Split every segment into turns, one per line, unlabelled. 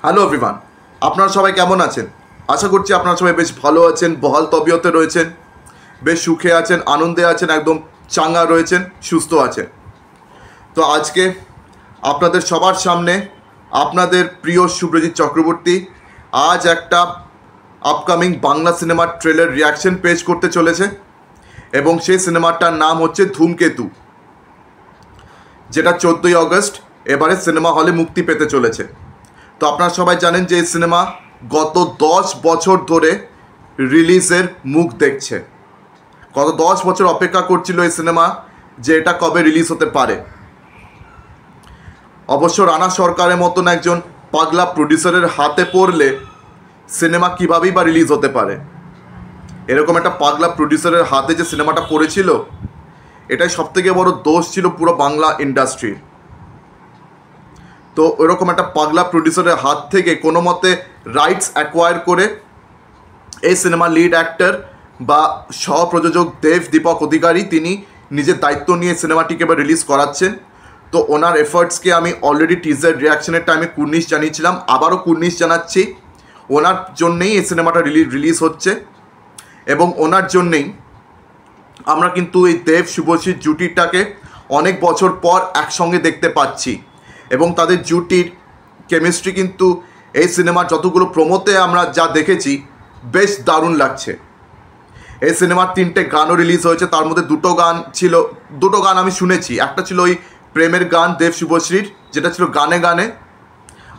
Hello everyone, আপনারা সবাই কেমন আছেন? আশা করছি আপনারা সবাই বেশ ভালো আছেন, বহাল তবিয়তে রয়েছেন, বেশ সুখে আছেন, আনন্দে আছেন, একদম চাঙ্গা রয়েছেন, সুস্থ আছেন। তো আজকে আপনাদের সবার সামনে আপনাদের প্রিয় শুভ্রজিৎ চক্রবর্তী আজ একটা আপকামিং বাংলা সিনেমার ট্রেলার রিয়াকশন পেশ করতে চলেছে এবং সেই সিনেমাটার নাম হচ্ছে ধূমকেতু, যেটা 14ই আগস্ট এবারে সিনেমা হলে মুক্তি পেতে চলেছে। তো আপনারা সবাই জানেন যে এই সিনেমা গত 10 বছর ধরে রিলিজের মুখ দেখছে। গত 10 বছর অপেক্ষা করছিল এই সিনেমা যে এটা কবে রিলিজ হতে পারে। অবশ্য রানা সরকারের মতন একজন পাগলা প্রডিউসারের হাতে পড়লে সিনেমা কীভাবেই বা রিলিজ হতে পারে। এরকম একটা পাগলা প্রডিউসারের হাতে যে সিনেমাটা পড়েছিল, এটাই সবথেকে বড় দোষ ছিল পুরো বাংলা ইন্ডাস্ট্রির। তো ওইরকম একটা পাগলা প্রডিউসারের হাত থেকে কোনো মতে রাইটস অ্যাকোয়ার করে এই সিনেমার লিড অ্যাক্টর বা সহপ্রযোজক দেব দীপক অধিকারী তিনি নিজের দায়িত্ব নিয়ে সিনেমাটিকে এবার রিলিজ করাচ্ছেন। তো ওনার এফার্টসকে আমি অলরেডি টিজার রিয়াকশনের টাইমে কুর্নিশ জানিয়েছিলাম, আবারও কুর্নিশ জানাচ্ছি। ওনার জন্যেই এই সিনেমাটা রিলিজ হচ্ছে এবং ওনার জন্যেই আমরা কিন্তু এই দেব শুভশ্রীর জুটিটাকে অনেক বছর পর একসঙ্গে দেখতে পাচ্ছি এবং তাদের জুটির কেমিস্ট্রি কিন্তু এই সিনেমার যতগুলো প্রোমোতে আমরা যা দেখেছি বেশ দারুণ লাগছে। এই সিনেমার 3টে গানও রিলিজ হয়েছে, তার মধ্যে দুটো গান আমি শুনেছি। একটা ছিল ওই প্রেমের গান দেব শুভশ্রীর, যেটা ছিল গানে গানে,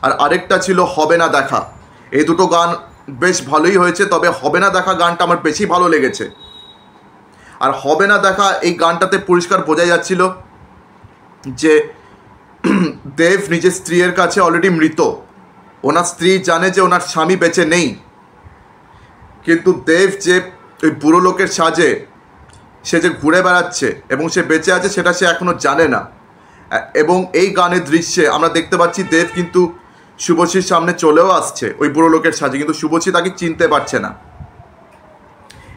আর আরেকটা ছিল হবে না দেখা। এই দুটো গান বেশ ভালোই হয়েছে, তবে হবে না দেখা গানটা আমার বেশি ভালো লেগেছে। আর হবে না দেখা এই গানটাতে পরিষ্কার বোঝা যাচ্ছিল যে দেব নিজের স্ত্রীর কাছে অলরেডি মৃত। ওনার স্ত্রী জানে যে ওনার স্বামী বেঁচে নেই, কিন্তু দেব যে ওই বুড়ো লোকের সাজে সে যে ঘুরে বেড়াচ্ছে এবং সে বেঁচে আছে সেটা সে এখনও জানে না। এবং এই গানের দৃশ্যে আমরা দেখতে পাচ্ছি দেব কিন্তু শুভশ্রীর সামনে চলেও আসছে ওই বুড়ো লোকের সাজে, কিন্তু শুভশ্রী তাকে চিনতে পারছে না।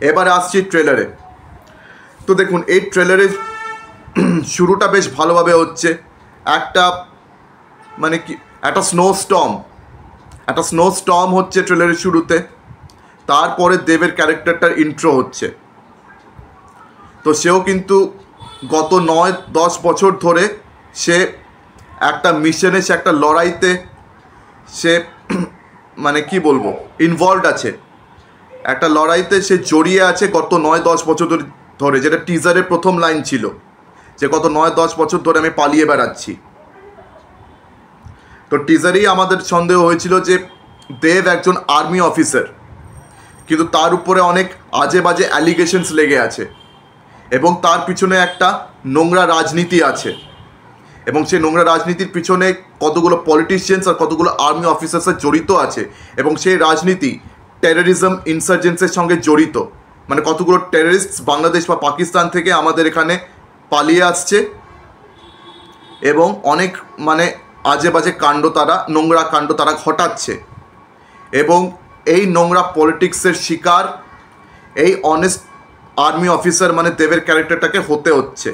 এবারে আসছি ট্রেলারে। তো দেখুন, এই ট্রেলারের শুরুটা বেশ ভালোভাবে হচ্ছে। একটা স্নো স্টর্ম হচ্ছে ট্রেলারের শুরুতে। তারপরে দেবের ক্যারেক্টারটার ইন্ট্রো হচ্ছে। তো সেও কিন্তু গত 9-10 বছর ধরে সে একটা মিশনে, সে একটা লড়াইতে সে ইনভলভড আছে। একটা লড়াইতে সে জড়িয়ে আছে গত 9-10 বছর ধরে, যেটা টিজারের প্রথম লাইন ছিল যে গত 9-10 বছর ধরে আমি পালিয়ে বেড়াচ্ছি। তো টিজারেই আমাদের সন্দেহ হয়েছিল যে দেব একজন আর্মি অফিসার, কিন্তু তার উপরে অনেক আজে বাজে অ্যালিগেশনস লেগে আছে এবং তার পিছনে একটা নোংরা রাজনীতি আছে এবং সেই নোংরা রাজনীতির পিছনে কতগুলো পলিটিশিয়ানস আর কতগুলো আর্মি অফিসার্সের জড়িত আছে এবং সেই রাজনীতি টেররিজম ইনসার্জেন্সের সঙ্গে জড়িত। কতগুলো টেররিস্ট বাংলাদেশ বা পাকিস্তান থেকে আমাদের এখানে পালিয়ে আসছে এবং অনেক আজে বাজে নোংরা কাণ্ড তারা ঘটাচ্ছে এবং এই নোংরা পলিটিক্সের শিকার এই অনেস্ট আর্মি অফিসার দেবের ক্যারেক্টারটাকে হতে হচ্ছে।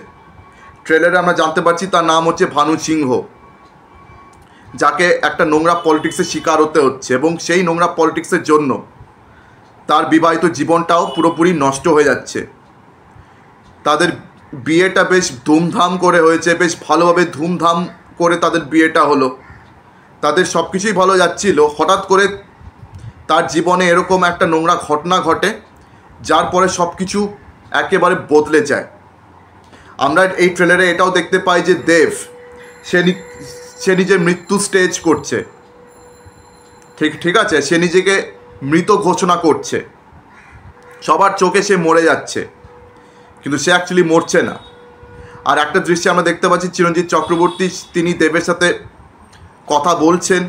ট্রেলারে আমরা জানতে পারছি তার নাম হচ্ছে ভানু সিংহ, যাকে একটা নোংরা পলিটিক্সের শিকার হতে হচ্ছে এবং সেই নোংরা পলিটিক্সের জন্য তার বিবাহিত জীবনটাও পুরোপুরি নষ্ট হয়ে যাচ্ছে। তাদের বিয়েটা বেশ ধুমধাম করে হয়েছে, বেশ ভালোভাবে ধুমধাম করে তাদের বিয়েটা হলো, তাদের সব কিছুই ভালো যাচ্ছিল। হঠাৎ করে তার জীবনে এরকম একটা নোংরা ঘটনা ঘটে যার পরে সব কিছু একেবারে বদলে যায়। আমরা এই ট্রেলারে এটাও দেখতে পাই যে দেব সে নিজের মৃত্যু স্টেজ করছে। ঠিক আছে, সে নিজেকে মৃত ঘোষণা করছে, সবার চোখে সে মরে যাচ্ছে, কিন্তু সে অ্যাকচুয়ালি মরছে না। আর একটা দৃশ্যে আমরা দেখতে পাচ্ছি চিরঞ্জিত চক্রবর্তী তিনি দেবের সাথে কথা বলছেন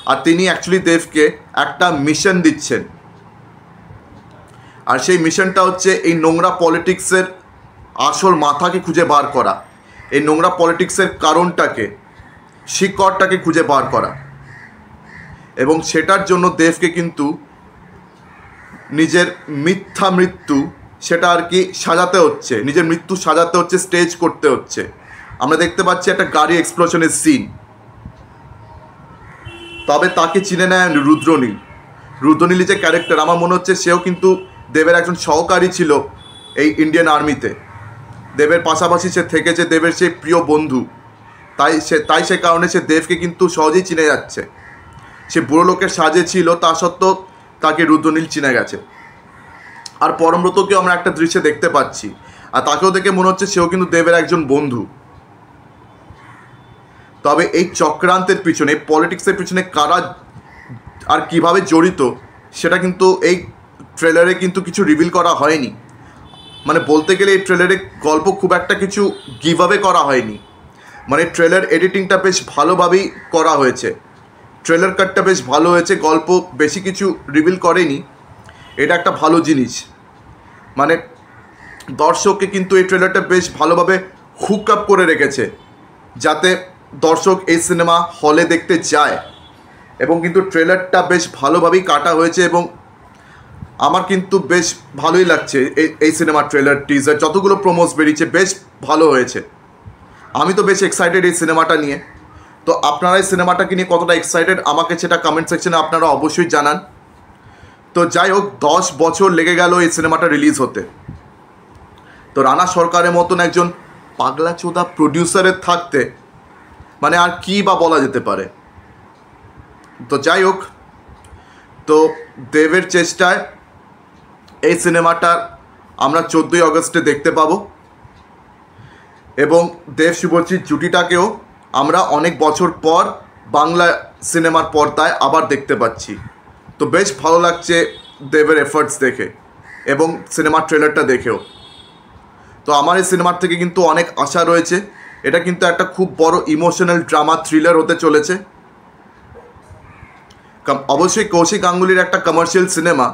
আর তিনি অ্যাকচুয়ালি দেবকে একটা মিশন দিচ্ছেন। আর সেই মিশনটা হচ্ছে এই নোংরা পলিটিক্সের আসল মাথাকে খুঁজে বার করা, এই নোংরা পলিটিক্সের কারণটাকে, শিকড়টাকে খুঁজে বার করা। এবং সেটার জন্য দেবকে কিন্তু নিজের মিথ্যা মৃত্যু সেটা আর কি সাজাতে হচ্ছে, নিজের মৃত্যু সাজাতে হচ্ছে, স্টেজ করতে হচ্ছে। আমরা দেখতে পাচ্ছি একটা গাড়ি এক্সপ্লোশনের সিন। তবে তাকে চিনে নেয় রুদ্রনীল। রুদ্রনীল যে ক্যারেক্টার, আমার মনে হচ্ছে সেও কিন্তু দেবের একজন সহকারী ছিল এই ইন্ডিয়ান আর্মিতে। দেবের পাশাপাশি সে থেকেছে, দেবের সেই প্রিয় বন্ধু। তাই সে কারণে সে দেবকে কিন্তু সহজেই চিনে যাচ্ছে। সে বুড়ো লোকের সাজে ছিল, তা সত্ত্বেও তাকে রুদ্রনীল চিনে গেছে। আর পরমব্রতকেও আমরা একটা দৃশ্যে দেখতে পাচ্ছি, আর তাকেও দেখে মনে হচ্ছে সেও কিন্তু দেবের একজন বন্ধু। তবে এই চক্রান্তের পিছনে, এই পলিটিক্সের পিছনে কারা আর কিভাবে জড়িত সেটা কিন্তু এই ট্রেলারে কিন্তু কিছু রিভিল করা হয়নি। মানে বলতে গেলে এই ট্রেলারে গল্প খুব একটা কিছু গিভ আওয়ে করা হয়নি। মানে ট্রেলার এডিটিংটা বেশ ভালোভাবেই করা হয়েছে, ট্রেলার কাটটা বেশ ভালো হয়েছে, গল্প বেশি কিছু রিভিল করেনি। এটা একটা ভালো জিনিস। মানে দর্শককে কিন্তু এই ট্রেলারটা বেশ ভালোভাবে হুক আপ করে রেখেছে, যাতে দর্শক এই সিনেমা হলে দেখতে যায়। এবং কিন্তু ট্রেলারটা বেশ ভালোভাবেই কাটা হয়েছে এবং আমার কিন্তু বেশ ভালোই লাগছে। এই সিনেমার ট্রেলার, টিজার, যতগুলো প্রোমোস বেরিয়েছে বেশ ভালো হয়েছে। আমি তো বেশ এক্সাইটেড এই সিনেমাটা নিয়ে। তো আপনারা এই সিনেমাটাকে নিয়ে কতটা এক্সাইটেড আমাকে সেটা কমেন্ট সেকশনে আপনারা অবশ্যই জানান। তো যাই হোক, 10 বছর লেগে গেল এই সিনেমাটা রিলিজ হতে। তো রানা সরকারের মতন একজন পাগলা চোদা প্রডিউসারের থাকতে মানে আর কি বা বলা যেতে পারে। তো যাই হোক, তো দেবের চেষ্টায় এই সিনেমাটা আমরা 14ই অগস্টে দেখতে পাবো এবং দেব শুভশ্রীর জুটিটাকেও আমরা অনেক বছর পর বাংলা সিনেমার পর্দায় আবার দেখতে পাচ্ছি। তো বেশ ভালো লাগছে দেবের এফার্টস দেখে এবং সিনেমার ট্রেলারটা দেখেও। তো আমার এই সিনেমার থেকে কিন্তু অনেক আশা রয়েছে। এটা কিন্তু একটা খুব বড় ইমোশনাল ড্রামা থ্রিলার হতে চলেছে। অবশ্যই কৌশিক গাঙ্গুলির একটা কমার্শিয়াল সিনেমা,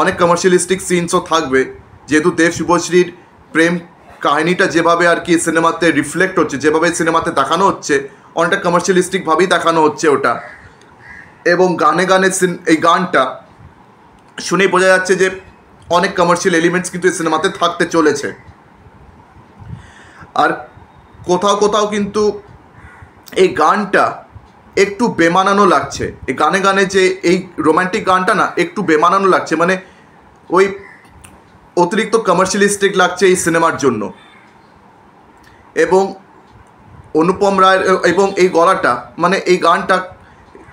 অনেক কমার্শিয়ালিস্টিক সিনসও থাকবে, যেহেতু দেব শুভশ্রীর প্রেম কাহিনীটা যেভাবে আর কি সিনেমাতে রিফ্লেক্ট হচ্ছে, যেভাবে সিনেমাতে দেখানো হচ্ছে, অনেকটা কমার্শিয়ালিস্টিকভাবেই দেখানো হচ্ছে ওটা। এবং গানে গানে এই গানটা শুনেই বোঝা যাচ্ছে যে অনেক কমার্শিয়াল এলিমেন্টস কিন্তু এই সিনেমাতে থাকতে চলেছে। আর কোথাও কোথাও কিন্তু এই গানটা একটু বেমানানো লাগছে। এই গানে গানে যে এই রোম্যান্টিক গানটা না একটু বেমানানো লাগছে, মানে ওই অতিরিক্ত কমার্শিয়ালিস্টিক লাগছে এই সিনেমার জন্য। এবং অনুপম রায়ের এবং এই গলাটা, মানে এই গানটা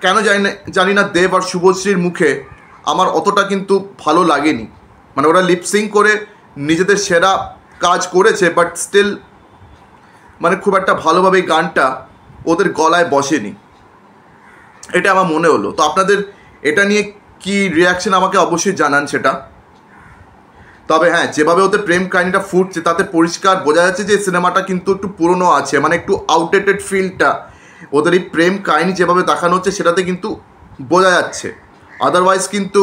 কেন জানি না দেব আর শুভশ্রীর মুখে আমার অতটা কিন্তু ভালো লাগেনি। মানে ওরা লিপসিং করে নিজেদের সেরা কাজ করেছে, বাট স্টিল মানে খুব একটা ভালোভাবে এই গানটা ওদের গলায় বসেনি, এটা আমার মনে হলো। তো আপনাদের এটা নিয়ে কি রিয়াকশন আমাকে অবশ্যই জানান সেটা। তবে হ্যাঁ, যেভাবে ওদের প্রেম কাহিনীটা ফুটছে তাতে পরিষ্কার বোঝা যাচ্ছে যে সিনেমাটা কিন্তু একটু পুরনো আছে, মানে একটু আউটডেটেড ফিলটা ওদের এই প্রেম কাহিনী যেভাবে দেখানো হচ্ছে সেটাতে কিন্তু বোঝা যাচ্ছে। আদারওয়াইজ কিন্তু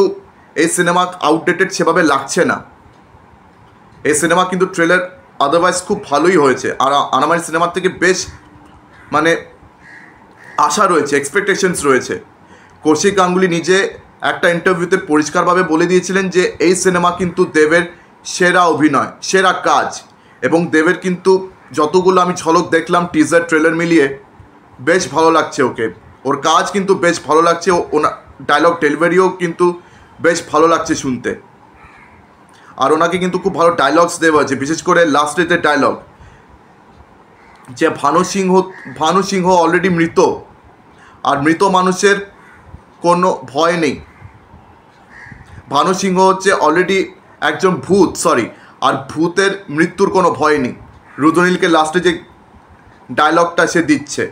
এই সিনেমা আউটডেটেড সেভাবে লাগছে না। এই সিনেমা কিন্তু ট্রেলার আদারওয়াইজ খুব ভালোই হয়েছে। আর আমার সিনেমার থেকে বেশ মানে আশা রয়েছে, এক্সপেকটেশনস রয়েছে। কৌশিক গাঙ্গুলি নিজে একটা ইন্টারভিউতে পরিষ্কারভাবে বলে দিয়েছিলেন যে এই সিনেমা কিন্তু দেবের সেরা অভিনয়, সেরা কাজ। এবং দেবের কিন্তু যতগুলো আমি ঝলক দেখলাম টিজার ট্রেলার মিলিয়ে বেশ ভালো লাগছে ওকে, ওর কাজ কিন্তু বেশ ভালো লাগছে, ওনার ডায়লগ ডেলিভারিও কিন্তু বেশ ভালো লাগছে শুনতে। আর ওনাকে কিন্তু খুব ভালো ডায়লগস দেওয়া আছে, বিশেষ করে লাস্টের যে ডায়লগ, যে ভানু সিংহ অলরেডি মৃত, আর মৃত মানুষের কোনো ভয় নেই। ভানু সিংহ হচ্ছে অলরেডি একজন ভূত, আর ভূতের মৃত্যুর কোনো ভয় নেই। রুদ্রনীলকে লাস্টে যে ডায়লগটা সে দিচ্ছে।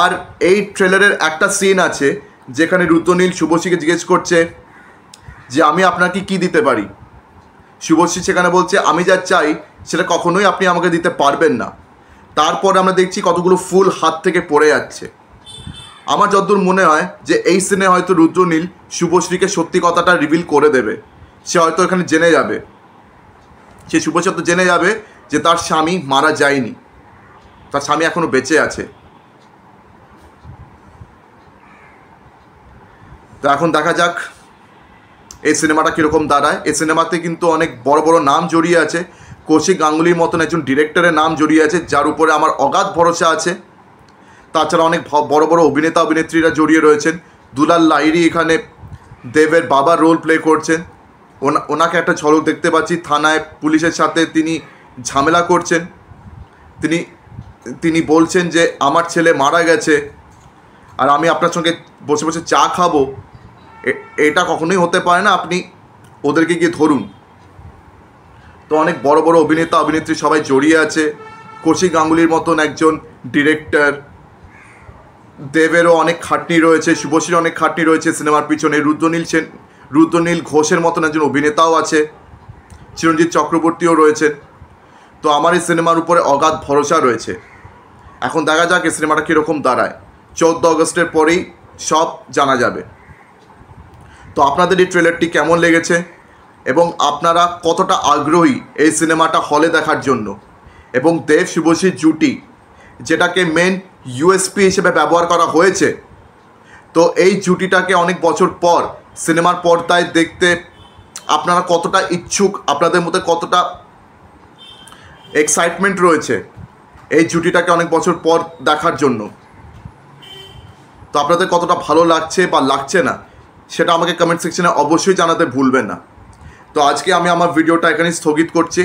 আর এই ট্রেলারের একটা সিন আছে যেখানে রুদ্রনীল শুভশ্রীকে জিজ্ঞেস করছে যে আমি আপনাকে কি দিতে পারি। শুভশ্রী সেখানে বলছে আমি যা চাই সেটা কখনোই আপনি আমাকে দিতে পারবেন না। তারপর আমরা দেখছি কতগুলো ফুল হাত থেকে পড়ে যাচ্ছে। আমার যতদূর মনে হয় যে এই সিনে হয়তো রুদ্রনীল শুভশ্রীকে সত্যি কথাটা রিভিল করে দেবে। সে হয়তো এখানে জেনে যাবে, সে শুভশ্রী তো জেনে যাবে যে তার স্বামী মারা যায়নি, তার স্বামী এখনো বেঁচে আছে। তো এখন দেখা যাক এই সিনেমাটা কীরকম দাঁড়ায়। এই সিনেমাতে কিন্তু অনেক বড় বড় নাম জড়িয়ে আছে। কৌশিক গাঙ্গুলির মতন একজন ডিরেক্টরের নাম জড়িয়ে আছে, যার উপরে আমার অগাধ ভরসা আছে। তাছাড়া অনেক বড় বড় অভিনেতা অভিনেত্রীরা জড়িয়ে রয়েছেন। দুলাল লাহিড়ী এখানে দেবের বাবা রোল প্লে করছেন। ওনাকে একটা ঝলক দেখতে পাচ্ছি, থানায় পুলিশের সাথে তিনি ঝামেলা করছেন। তিনি বলছেন যে আমার ছেলে মারা গেছে আর আমি আপনার সঙ্গে বসে বসে চা খাবো। এটা কখনোই হতে পারে না, আপনি ওদেরকে গিয়ে ধরুন। তো অনেক বড় বড় অভিনেতা অভিনেত্রী সবাই জড়িয়ে আছে। কৌশিক গাঙ্গুলির মতন একজন ডিরেক্টর, দেবেরও অনেক খাটনি রয়েছে, শুভশ্রীর অনেক খাটনি রয়েছে সিনেমার পিছনে। রুদ্রনীল ঘোষের মতন একজন অভিনেতাও আছে, চিরঞ্জিত চক্রবর্তীও রয়েছেন। তো আমার এই সিনেমার উপরে অগাধ ভরসা রয়েছে। এখন দেখা যাক এই সিনেমাটা কীরকম দাঁড়ায়। 14 আগস্টের পরেই সব জানা যাবে। তো আপনাদের এই ট্রেলারটি কেমন লেগেছে এবং আপনারা কতটা আগ্রহী এই সিনেমাটা হলে দেখার জন্য? এবং দেব শুভশ্রীর জুটি, যেটাকে মেন ইউএসপি হিসেবে ব্যবহার করা হয়েছে, তো এই জুটিটাকে অনেক বছর পর সিনেমার পর্দায় দেখতে আপনারা কতটা ইচ্ছুক, আপনাদের মধ্যে কতটা এক্সাইটমেন্ট রয়েছে এই জুটিটাকে অনেক বছর পর দেখার জন্য? তো আপনাদের কতটা ভালো লাগছে বা লাগছে না সেটা আমাকে কমেন্ট সেকশনে অবশ্যই জানাতে ভুলবেন না। তো আজকে আমি আমার ভিডিওটা এখানেই স্থগিত করছি।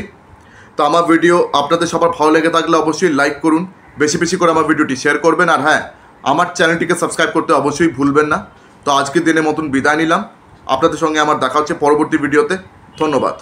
তো আমার ভিডিও আপনাদের সবার ভালো লেগে থাকলে অবশ্যই লাইক করুন, বেশি বেশি করে আমার ভিডিওটি শেয়ার করবেন, আর হ্যাঁ, আমার চ্যানেলটিকে সাবস্ক্রাইব করতে অবশ্যই ভুলবেন না। তো আজকের দিনের মতন বিদায় নিলাম। আপনাদের সঙ্গে আমার দেখা হচ্ছে পরবর্তী ভিডিওতে। ধন্যবাদ।